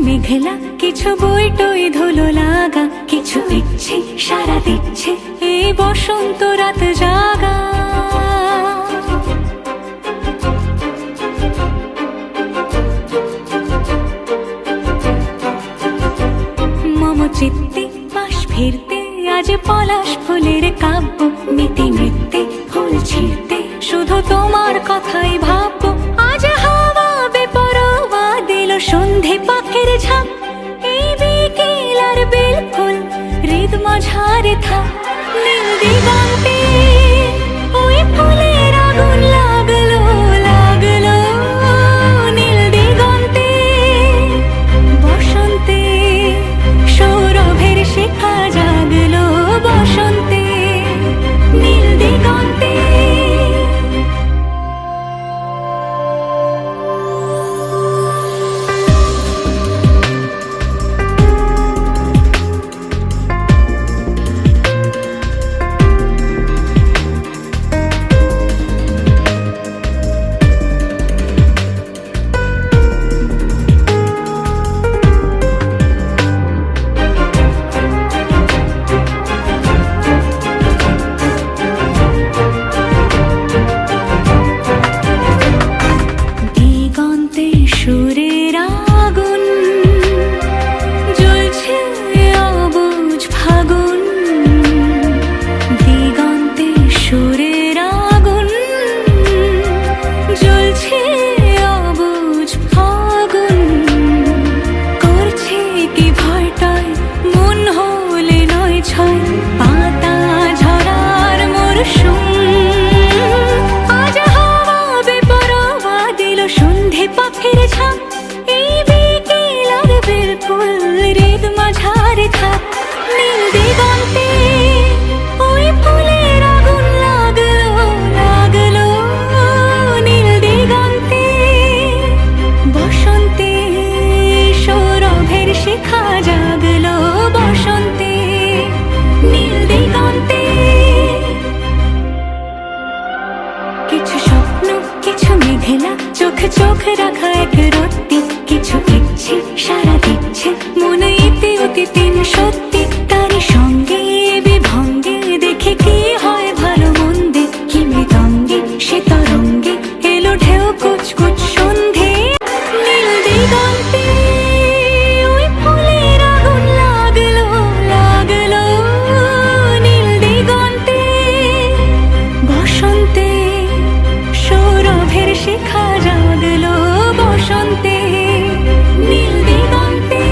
মেঘলা, কিছু বইটই ধুলো লাগা, কিছু ইচ্ছে সারা দিচ্ছে এই বসন্ত রাত জাগা। মম চিত্তে পাশ ফিরতে আজ পলাশ ফুলের কাব্য, মিতি নৃত্যে ফুল ছিঁড়তে শুধু তোমার কথাই ভাববো। আজ হাওয়া বেপরোয়া দিল সন্ধে পাখির ঝাঁক, এই বিকেল আর বেলফুল হৃদ মাঝারে থাক। নীল দিগন্তে ওই ফুলের আগুন লাগলো লাগলো, নীল দিগন্তে বসন্তে সৌরভের শিখা জাগলো, বসন্তে নীল দিগন্তে। সুরের আগুন জ্বলছে অবুঝ ফাগুন, দিগন্তে সুরের আগুন জ্বলছে অবুঝ ফাগুন। করছে কি ভয়টায় মন হলে নয় ছয়, পাতা ঝরার মরশুম। আজ হাওয়া বেপরোয়া দিল সন্ধে পাখির ঝাঁক, এই বিকেল আর বেলফুল হৃদ মাঝারে থাক। নীল দিগন্তে ওই ফুলের আগুন লাগলো লাগলো, নীল দিগন্তে বসন্তে সৌরভের শিখা জাগলো, বসন্তে নীল দিগন্তে। কিছু স্বপ্ন, কিছু মেঘলা, চোখ চোখ রাখা এক রত্তি, কিছু ইচ্ছে সারা দিচ্ছে মন ইতি অতি তিন সত্যি। তারই সঙ্গে বিভঙ্গে দেখে কি হয় ভালো মন্দে, কি মৃদঙ্গে সে তরঙ্গে এলো ঢেউ কুচকুচ সন্ধে। নীল দিগন্তে ওই ফুলের আগুন লাগলো লাগলো, নীল দিগন্তে বসন্তে সৌরভের শিখা জাগলো, বসন্তে নীল দিগন্তে।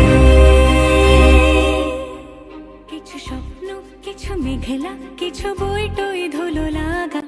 কিছু স্বপ্ন, কিছু মেঘলা, কিছু বইটই ধুলো লাগা,